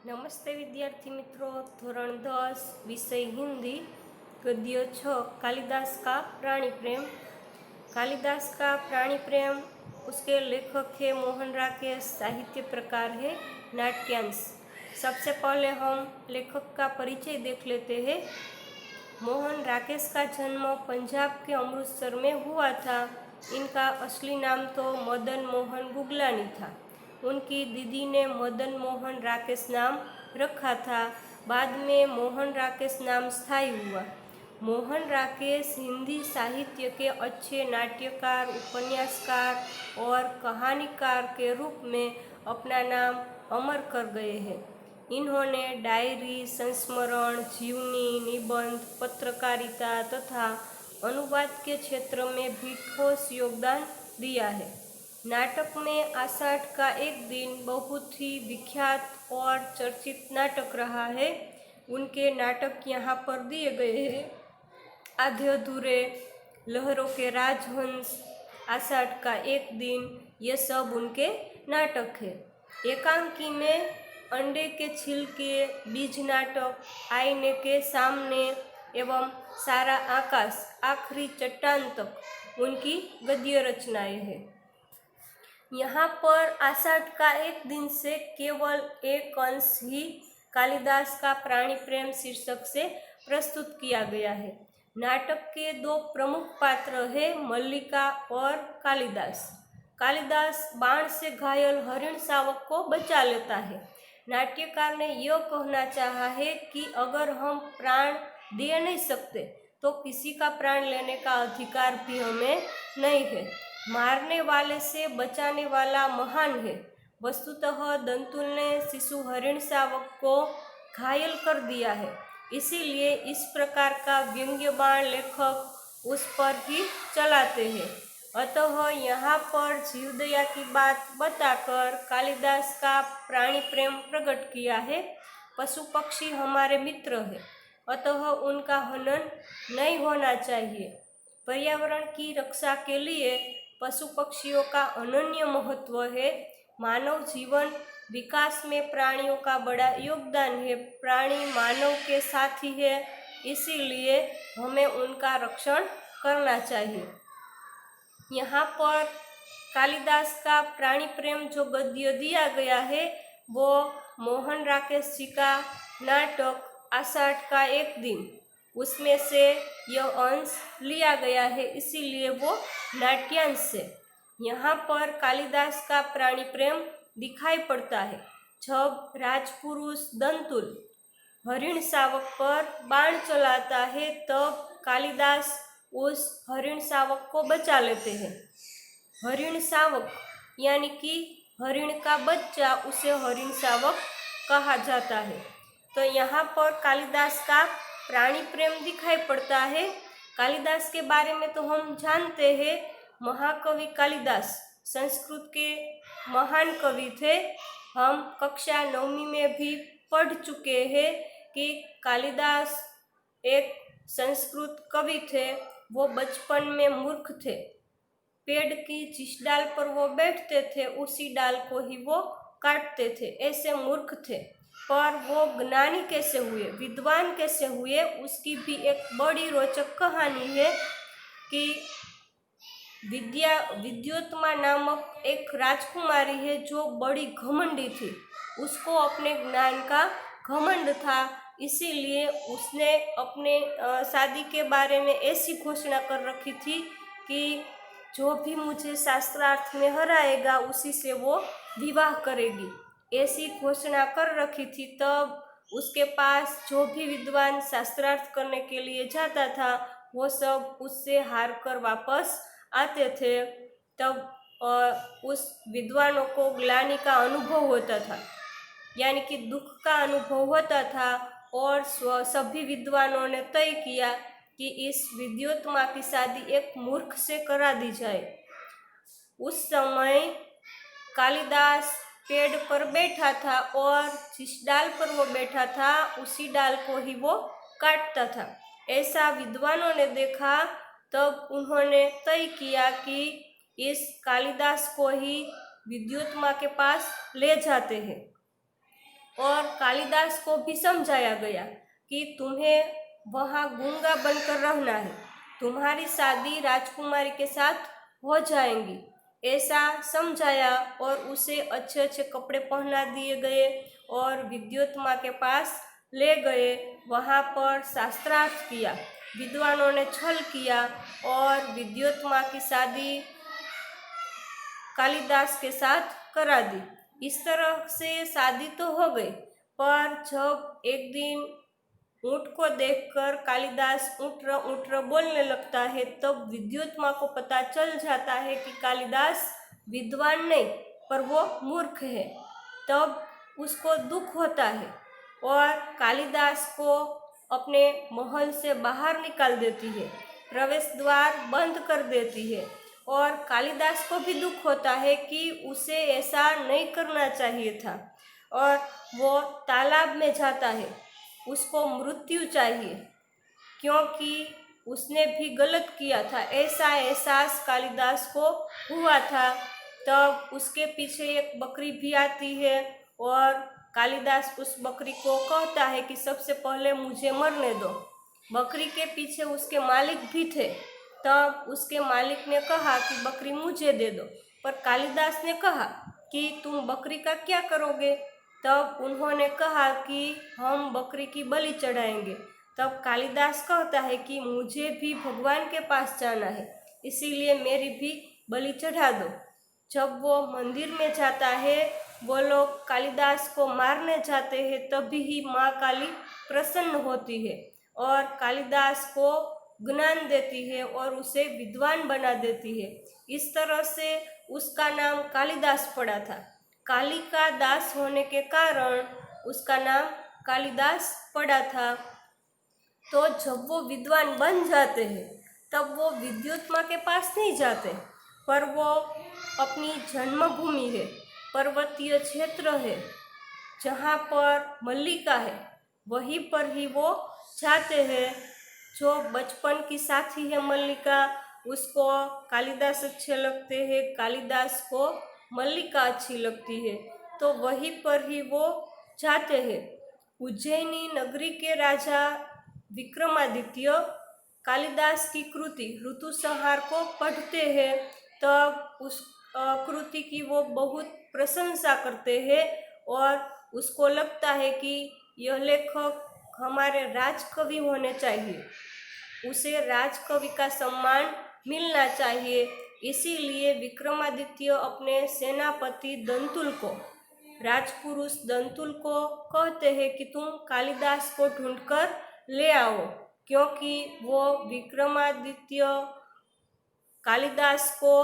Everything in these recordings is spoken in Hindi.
नमस्ते विद्यार्थी मित्रों। धोरण 10 विषय हिंदी, गद्य 6 कालिदास का प्राणी प्रेम। कालिदास का प्राणी प्रेम, उसके लेखक है मोहन राकेश। साहित्य प्रकार है नाट्यांश। सबसे पहले हम लेखक का परिचय देख लेते हैं। मोहन राकेश का जन्म पंजाब के अमृतसर में हुआ था। इनका असली नाम तो मदन मोहन गुगलानी था। उनकी दीदी ने मदन मोहन राकेश नाम रखा था। बाद में मोहन राकेश नाम स्थायी हुआ। मोहन राकेश हिंदी साहित्य के अच्छे नाट्यकार, उपन्यासकार और कहानीकार के रूप में अपना नाम अमर कर गए हैं। इन्होंने डायरी, संस्मरण, जीवनी, निबंध, पत्रकारिता तथा अनुवाद के क्षेत्र में भी ठोस योगदान दिया है। नाटक में आषाढ़ का एक दिन बहुत ही विख्यात और चर्चित नाटक रहा है। उनके नाटक यहाँ पर दिए गए हैं। आधे अधूरे, लहरों के राजहंस, आषाढ़ का एक दिन, ये सब उनके नाटक है। एकांकी में अंडे के छिलके, बीज नाटक, आईने के सामने एवं सारा आकाश, आखिरी चट्टान तक उनकी गद्य रचनाएं हैं। यहाँ पर आषाढ़ का एक दिन से केवल एक अंश ही कालिदास का प्राणी प्रेम शीर्षक से प्रस्तुत किया गया है। नाटक के दो प्रमुख पात्र हैं, मल्लिका और कालिदास। कालिदास बाण से घायल हरिण शावक को बचा लेता है। नाट्यकार ने यह कहना चाहा है कि अगर हम प्राण दे नहीं सकते तो किसी का प्राण लेने का अधिकार भी हमें नहीं है। मारने वाले से बचाने वाला महान है। वस्तुतः दंतुल ने शिशु हरिण शावक को घायल कर दिया है, इसीलिए इस प्रकार का व्यंग्य बाण लेखक उस पर ही चलाते हैं। अतः यहाँ पर जीवदया की बात बताकर कालिदास का प्राणी प्रेम प्रकट किया है। पशु पक्षी हमारे मित्र है, अतः उनका हनन नहीं होना चाहिए। पर्यावरण की रक्षा के लिए पशु पक्षियों का अनन्य महत्व है। मानव जीवन विकास में प्राणियों का बड़ा योगदान है। प्राणी मानव के साथी है, इसीलिए हमें उनका रक्षण करना चाहिए। यहाँ पर कालिदास का प्राणी प्रेम जो गद्य दिया गया है वो मोहन राकेश जी का नाटक आषाढ़ का एक दिन, उसमें से यह अंश लिया गया है, इसीलिए वो नाट्यांश है। यहाँ पर कालिदास का प्राणी प्रेम दिखाई पड़ता है जब राजपुरुष दंतुल हरिण शावक पर बाण चलाता है, तब कालिदास उस हरिण शावक को बचा लेते हैं। हरिण शावक यानी कि हरिण का बच्चा, उसे हरिण शावक कहा जाता है। तो यहाँ पर कालिदास का प्राणी प्रेम दिखाई पड़ता है। कालिदास के बारे में तो हम जानते हैं, महाकवि कालिदास संस्कृत के महान कवि थे। हम कक्षा 9वीं में भी पढ़ चुके हैं कि कालिदास एक संस्कृत कवि थे। वो बचपन में मूर्ख थे। पेड़ की जिस डाल पर वो बैठते थे उसी डाल को ही वो काटते थे, ऐसे मूर्ख थे। पर वो ज्ञानी कैसे हुए, विद्वान कैसे हुए, उसकी भी एक बड़ी रोचक कहानी है कि विद्योत्मा नामक एक राजकुमारी है जो बड़ी घमंडी थी। उसको अपने ज्ञान का घमंड था, इसीलिए उसने अपने शादी के बारे में ऐसी घोषणा कर रखी थी कि जो भी मुझे शास्त्रार्थ में हराएगा उसी से वो विवाह करेगी, ऐसी घोषणा कर रखी थी। तब उसके पास जो भी विद्वान शास्त्रार्थ करने के लिए जाता था वो सब उससे हार कर वापस आते थे। तब उस विद्वानों को ग्लानि का अनुभव होता था, यानी कि दुख का अनुभव होता था। और सभी विद्वानों ने तय किया कि इस विद्योत्मा की शादी एक मूर्ख से करा दी जाए। उस समय कालिदास पेड़ पर बैठा था और जिस डाल पर वो बैठा था उसी डाल को ही वो काटता था। ऐसा विद्वानों ने देखा, तब उन्होंने तय किया कि इस कालिदास को ही विद्योत्मा के पास ले जाते हैं। और कालिदास को भी समझाया गया कि तुम्हें वहाँ गूंगा बनकर रहना है, तुम्हारी शादी राजकुमारी के साथ हो जाएंगी, ऐसा समझाया। और उसे अच्छे अच्छे कपड़े पहना दिए गए और विद्युत्मा के पास ले गए। वहाँ पर शास्त्रार्थ किया, विद्वानों ने छल किया और विद्युत्मा की शादी कालिदास के साथ करा दी। इस तरह से शादी तो हो गई, पर जब एक दिन ऊँट को देखकर कालिदास ऊँट बोलने लगता है, तब विद्युत्मा को पता चल जाता है कि कालिदास विद्वान नहीं पर वो मूर्ख है। तब उसको दुख होता है और कालिदास को अपने महल से बाहर निकाल देती है, प्रवेश द्वार बंद कर देती है। और कालिदास को भी दुख होता है कि उसे ऐसा नहीं करना चाहिए था और वो तालाब में जाता है। उसको मृत्यु चाहिए क्योंकि उसने भी गलत किया था, ऐसा एहसास कालिदास को हुआ था। तब उसके पीछे एक बकरी भी आती है और कालिदास उस बकरी को कहता है कि सबसे पहले मुझे मरने दो। बकरी के पीछे उसके मालिक भी थे। तब उसके मालिक ने कहा कि बकरी मुझे दे दो, पर कालिदास ने कहा कि तुम बकरी का क्या करोगे? तब उन्होंने कहा कि हम बकरी की बलि चढ़ाएंगे। तब कालिदास कहता है कि मुझे भी भगवान के पास जाना है, इसीलिए मेरी भी बलि चढ़ा दो। जब वो मंदिर में जाता है, वो लोग कालिदास को मारने जाते हैं, तभी ही माँ काली प्रसन्न होती है और कालिदास को ज्ञान देती है और उसे विद्वान बना देती है। इस तरह से उसका नाम कालिदास पड़ा था। काली का दास होने के कारण उसका नाम कालिदास पड़ा था। तो जब वो विद्वान बन जाते हैं, तब वो विद्युत्मा के पास नहीं जाते, पर वो अपनी जन्मभूमि है, पर्वतीय क्षेत्र है जहाँ पर मल्लिका है, वहीं पर ही वो जाते हैं। जो बचपन की साथी है मल्लिका, उसको कालिदास अच्छे लगते हैं, कालिदास को मल्लिका अच्छी लगती है, तो वहीं पर ही वो जाते हैं। उज्जैनी नगरी के राजा विक्रमादित्य कालिदास की कृति ऋतुसंहार को पढ़ते हैं, तब उस कृति की वो बहुत प्रशंसा करते हैं और उसको लगता है कि यह लेखक हमारे राजकवि होने चाहिए, उसे राजकवि का सम्मान मिलना चाहिए। इसीलिए विक्रमादित्य अपने सेनापति दंतुल को, राजपुरुष दंतुल को कहते हैं कि तुम कालिदास को ढूंढकर ले आओ, क्योंकि वो विक्रमादित्य कालिदास को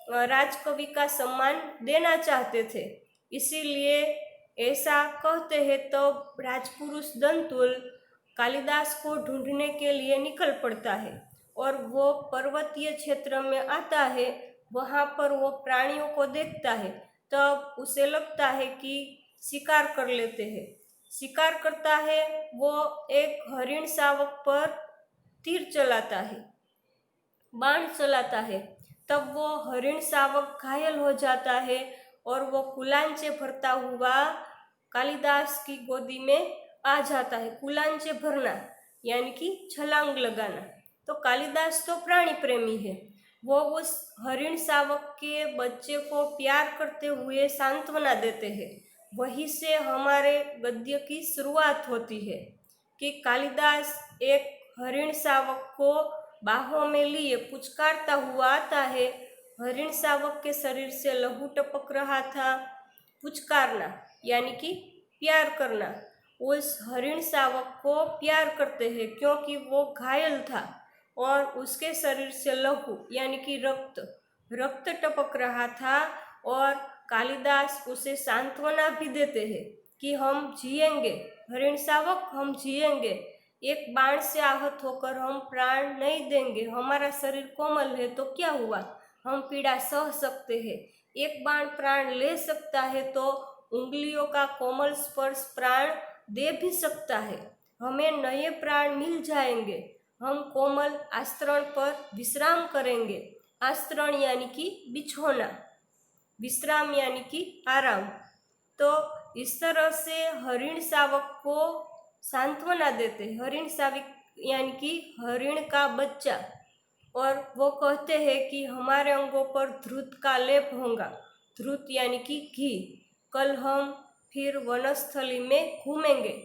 राजकवि का सम्मान देना चाहते थे। इसीलिए ऐसा कहते हैं, तो राजपुरुष दंतुल कालिदास को ढूंढने के लिए निकल पड़ता है और वो पर्वतीय क्षेत्र में आता है। वहाँ पर वो प्राणियों को देखता है, तब उसे लगता है कि शिकार कर लेते हैं। शिकार करता है, वो एक हरिण शावक पर तीर चलाता है, बाण चलाता है। तब वो हरिण शावक घायल हो जाता है और वो कुलांचे भरता हुआ कालिदास की गोदी में आ जाता है। कुलांचे भरना यानी कि छलांग लगाना। तो कालिदास तो प्राणी प्रेमी है, वो उस हरिण शावक के बच्चे को प्यार करते हुए सांत्वना देते हैं। वहीं से हमारे गद्य की शुरुआत होती है कि कालिदास एक हरिण शावक को बाहों में लिए पुचकारता हुआ आता है। हरिण शावक के शरीर से लहू टपक रहा था। पुचकारना यानी कि प्यार करना। उस हरिण शावक को प्यार करते हैं क्योंकि वो घायल था और उसके शरीर से लहू यानी कि रक्त टपक रहा था और कालिदास उसे सांत्वना भी देते हैं कि हम जिएंगे, हरिण शावक हम जिएंगे, एक बाण से आहत होकर हम प्राण नहीं देंगे, हमारा शरीर कोमल है तो क्या हुआ, हम पीड़ा सह सकते हैं। एक बाण प्राण ले सकता है तो उंगलियों का कोमल स्पर्श प्राण दे भी सकता है। हमें नए प्राण मिल जाएंगे, हम कोमल आस्तरण पर विश्राम करेंगे। आस्तरण यानी कि बिछोना, विश्राम यानी कि आराम। तो इस तरह से हरिण शावक को सांत्वना देते हैं। हरिण शावक यानी कि हरिण का बच्चा, और वो कहते हैं कि हमारे अंगों पर धृत का लेप होगा। धृत यानी कि घी। कल हम फिर वनस्थली में घूमेंगे।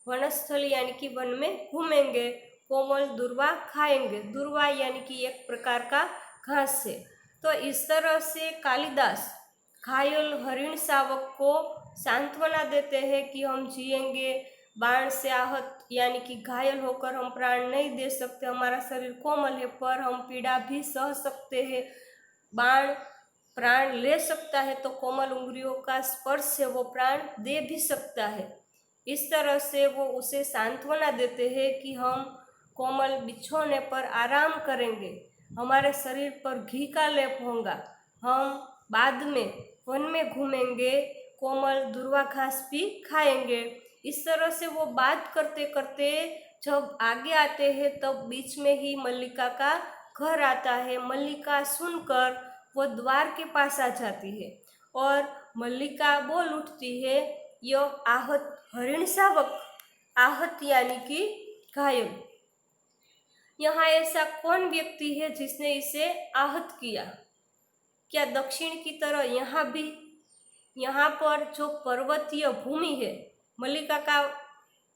वनस्थली यानी कि वन में घूमेंगे। कोमल दुर्वा खाएंगे। दुर्वा यानी कि एक प्रकार का घास है। तो इस तरह से कालिदास घायल हरिण शावक को सांत्वना देते हैं कि हम जिएंगे। बाण से आहत यानी कि घायल होकर हम प्राण नहीं दे सकते, हमारा शरीर कोमल है, पर हम पीड़ा भी सह सकते हैं। बाण प्राण ले सकता है तो कोमल उंगलियों का स्पर्श से वो प्राण दे भी सकता है। इस तरह से वो उसे सांत्वना देते हैं कि हम कोमल बिछोने पर आराम करेंगे, हमारे शरीर पर घी का लेप होगा, हम बाद में वन में घूमेंगे, कोमल दुर्वा घास भी खाएंगे। इस तरह से वो बात करते करते जब आगे आते हैं तब बीच में ही मल्लिका का घर आता है। मल्लिका सुनकर वो द्वार के पास आ जाती है और मल्लिका बोल उठती है, यह आहत हरिण शावक, आहत यानी कि घायल, यहाँ ऐसा कौन व्यक्ति है जिसने इसे आहत किया? क्या दक्षिण की तरह यहाँ पर जो पर्वतीय भूमि है, मल्लिका का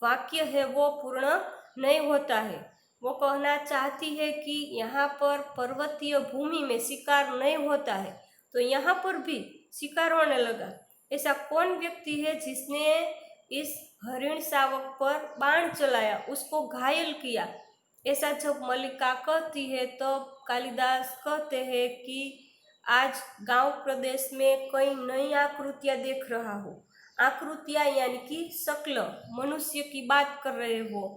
वाक्य है वो पूर्ण नहीं होता है। वो कहना चाहती है कि यहाँ पर पर्वतीय भूमि में शिकार नहीं होता है, तो यहाँ पर भी शिकार होने लगा। ऐसा कौन व्यक्ति है जिसने इस हरिण शावक पर बाण चलाया, उसको घायल किया? ऐसा जब मल्लिका कहती है तो कालिदास कहते हैं कि आज गांव प्रदेश में कई नई आकृतियां देख रहा हूँ। आकृतियां यानी कि शक्ल, मनुष्य की बात कर रहे हो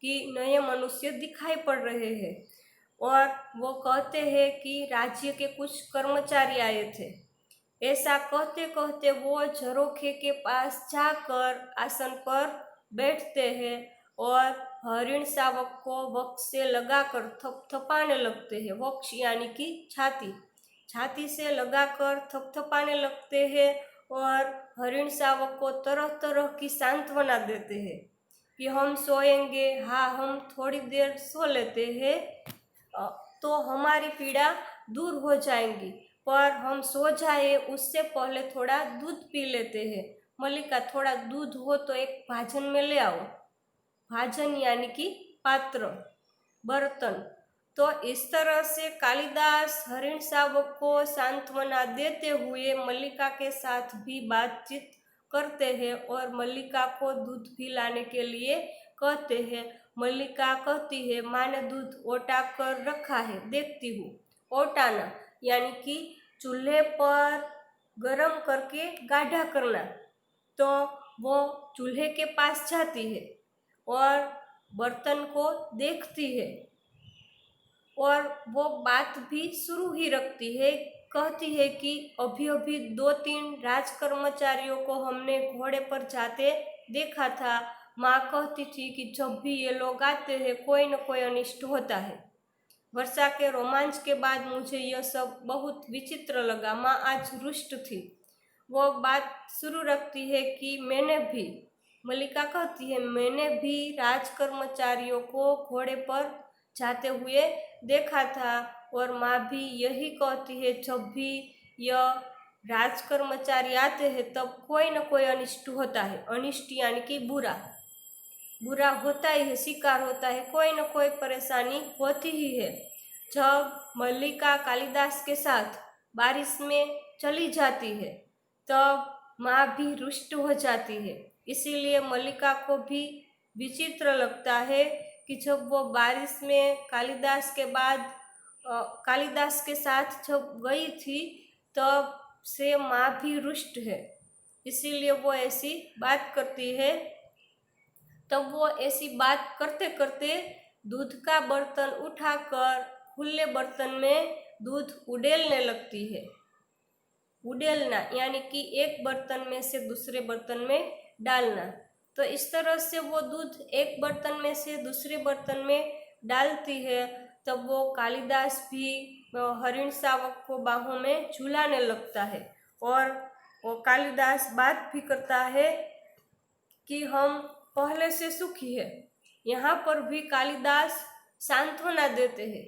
कि नए मनुष्य दिखाई पड़ रहे हैं। और वो कहते हैं कि राज्य के कुछ कर्मचारी आए थे। ऐसा कहते कहते वो झरोखे के पास जाकर आसन पर बैठते हैं और हरिण शावक को वक्ष से लगाकर थपथपाने लगते हैं। वक्ष यानी कि छाती, छाती से लगाकर थपथपाने लगते हैं और हरिण शावक को तरह तरह की सांत्वना देते हैं कि हम सोएंगे, हाँ हम थोड़ी देर सो लेते हैं तो हमारी पीड़ा दूर हो जाएंगी, पर हम सो जाए उससे पहले थोड़ा दूध पी लेते हैं। मल्लिका, थोड़ा दूध हो तो एक भाजन में ले आओ। भाजन यानी कि पात्र, बर्तन। तो इस तरह से कालिदास हरिण शावक को सांत्वना देते हुए मल्लिका के साथ भी बातचीत करते हैं और मल्लिका को दूध भी लाने के लिए कहते हैं। मल्लिका कहती है, माँ ने दूध ओटा कर रखा है, देखती हूँ। ओटाना यानी कि चूल्हे पर गरम करके गाढ़ा करना। तो वो चूल्हे के पास जाती है और बर्तन को देखती है और वो बात भी शुरू ही रखती है। कहती है कि अभी अभी 2-3 राजकर्मचारियों को हमने घोड़े पर जाते देखा था। माँ कहती थी कि जब भी ये लोग आते हैं कोई न कोई अनिष्ट होता है। वर्षा के रोमांच के बाद मुझे यह सब बहुत विचित्र लगा। माँ आज रुष्ट थी। वो बात शुरू रखती है कि मैंने भी, मल्लिका कहती है, मैंने भी राजकर्मचारियों को घोड़े पर जाते हुए देखा था और माँ भी यही कहती है, जब भी यह राजकर्मचारी आते हैं तब कोई न कोई अनिष्ट होता है। अनिष्ट यानी कि बुरा, बुरा होता ही है, शिकार होता है, कोई न कोई परेशानी होती ही है। जब मल्लिका कालिदास के साथ बारिश में चली जाती है तब माँ भी रुष्ट हो जाती है। इसीलिए मल्लिका को भी विचित्र लगता है कि जब वो बारिश में कालिदास के साथ जब गई थी तब से माँ भी रुष्ट है, इसीलिए वो ऐसी बात करती है। तब वो ऐसी बात करते करते दूध का बर्तन उठाकर खुले बर्तन में दूध उड़ेलने लगती है। उड़ेलना यानी कि एक बर्तन में से दूसरे बर्तन में डालना। तो इस तरह से वो दूध एक बर्तन में से दूसरे बर्तन में डालती है। तब वो कालिदास भी हरिण शावक को बाहों में झुलाने लगता है और और कालिदास बात भी करता है कि हम पहले से सुखी है। यहाँ पर भी कालिदास सांत्वना देते हैं,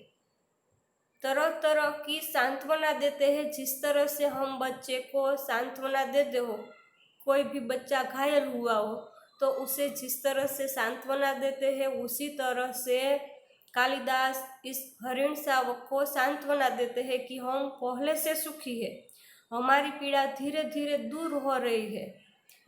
तरह तरह की सांत्वना देते हैं। जिस तरह से हम बच्चे को सांत्वना देते हो, कोई भी बच्चा घायल हुआ हो तो उसे जिस तरह से सांत्वना देते हैं, उसी तरह से कालिदास इस हरिण शावक को सांत्वना देते हैं कि हम पहले से सुखी है, हमारी पीड़ा धीरे धीरे दूर हो रही है,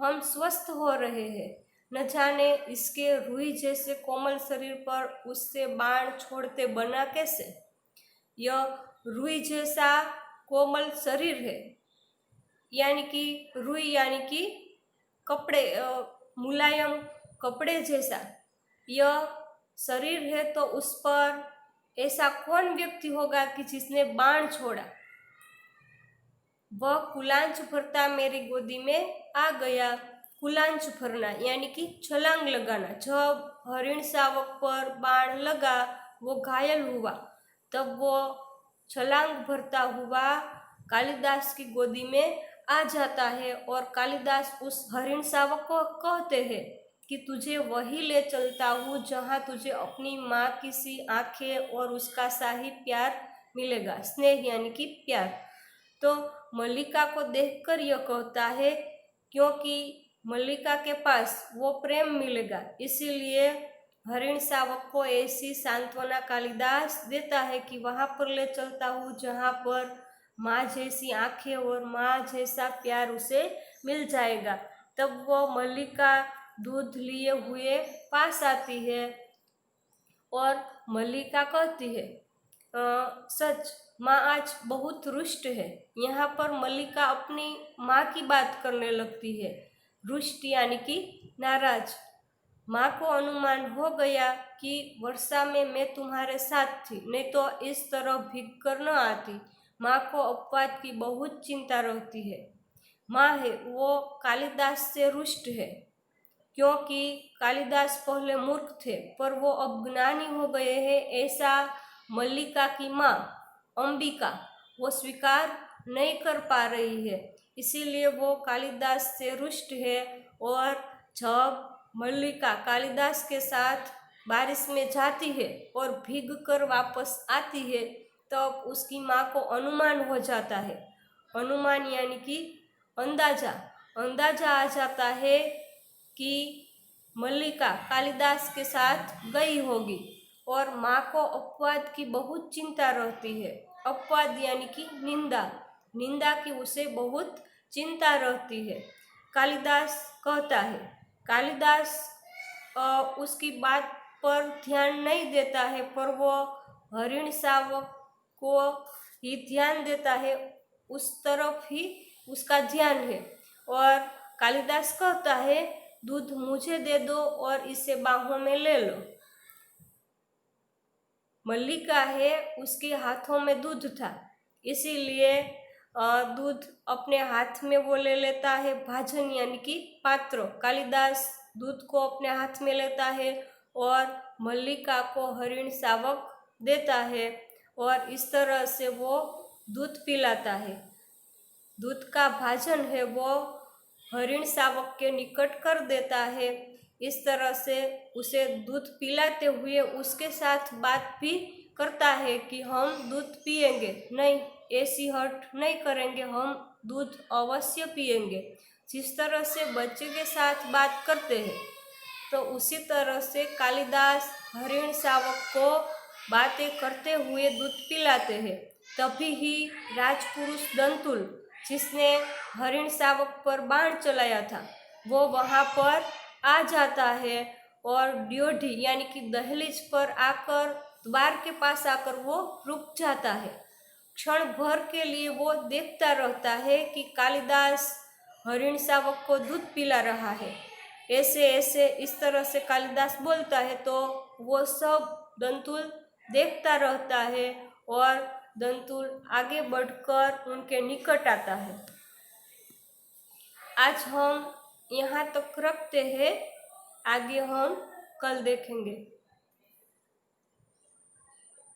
हम स्वस्थ हो रहे हैं। न जाने इसके रुई जैसे कोमल शरीर पर उससे बाण छोड़ते बना कैसे। यह रुई जैसा कोमल शरीर है, यानी कि रुई यानी कि कपड़े, मुलायम कपड़े जैसा यह शरीर है, तो उस पर ऐसा कौन व्यक्ति होगा कि जिसने बाण छोड़ा। वह कुलांच भरता मेरी गोदी में आ गया। कुलांच भरना यानी कि छलांग लगाना। जब हरिण शावक पर बाण लगा, वो घायल हुआ, तब वो छलांग भरता हुआ कालिदास की गोदी में आ जाता है और कालिदास उस हरिण शावक को कहते हैं कि तुझे वही ले चलता हूँ जहाँ तुझे अपनी माँ की सी आंखें और उसका शाही प्यार मिलेगा। स्नेह यानी कि प्यार। तो मल्लिका को देखकर यह कहता है, क्योंकि मल्लिका के पास वो प्रेम मिलेगा, इसीलिए हरिण शावक को ऐसी सांत्वना कालिदास देता है कि वहाँ पर ले चलता हूँ जहाँ पर माँ जैसी आंखें और माँ जैसा प्यार उसे मिल जाएगा। तब वो मल्लिका दूध लिए हुए पास आती है और मल्लिका कहती है, सच माँ आज बहुत रुष्ट है। यहाँ पर मल्लिका अपनी माँ की बात करने लगती है। रुष्ट यानी कि नाराज। माँ को अनुमान हो गया कि वर्षा में मैं तुम्हारे साथ थी, नहीं तो इस तरह भीग कर न आती। माँ को अपवाद की बहुत चिंता रहती है। माँ है वो कालिदास से रुष्ट है, क्योंकि कालिदास पहले मूर्ख थे पर वो अब ज्ञानी हो गए हैं, ऐसा मल्लिका की माँ अंबिका वो स्वीकार नहीं कर पा रही है, इसीलिए वो कालिदास से रुष्ट है। और जब मल्लिका कालिदास के साथ बारिश में जाती है और भीग कर वापस आती है, तब उसकी माँ को अनुमान हो जाता है। अनुमान यानी कि अंदाजा आ जाता है कि मल्लिका कालिदास के साथ गई होगी, और माँ को अपवाद की बहुत चिंता रहती है। अपवाद यानी कि निंदा की उसे बहुत चिंता रहती है। कालिदास कहता है, कालिदास उसकी बात पर ध्यान नहीं देता है, पर वो हरिण शावक को ही ध्यान देता है, उस तरफ ही उसका ध्यान है। और कालिदास कहता है, दूध मुझे दे दो और इसे बाहों में ले लो। मल्लिका है, उसके हाथों में दूध था, इसीलिए दूध अपने हाथ में वो ले लेता है। भाजन यानी कि पात्र। कालिदास दूध को अपने हाथ में लेता है और मल्लिका को हरिण शावक देता है, और इस तरह से वो दूध पिलाता है। दूध का भाजन है वो हरिण शावक के निकट कर देता है। इस तरह से उसे दूध पिलाते हुए उसके साथ बात भी करता है कि हम दूध पिएंगे, नहीं ऐसी हट नहीं करेंगे, हम दूध अवश्य पिएंगे। जिस तरह से बच्चे के साथ बात करते हैं, तो उसी तरह से कालिदास हरिण शावक को बातें करते हुए दूध पिलाते हैं। तभी ही राजपुरुष दंतुल, जिसने हरिण शावक पर बाण चलाया था, वो वहाँ पर आ जाता है और ड्योढ़ी यानी कि दहलीज पर आकर, द्वार के पास आकर वो रुक जाता है। क्षण भर के लिए वो देखता रहता है कि कालिदास हरिण शावक को दूध पिला रहा है। ऐसे इस तरह से कालिदास बोलता है, तो वो सब दंतुल देखता रहता है और दंतुल आगे बढ़कर उनके निकट आता है। आज हम यहाँ तक रखते हैं, आगे हम कल देखेंगे।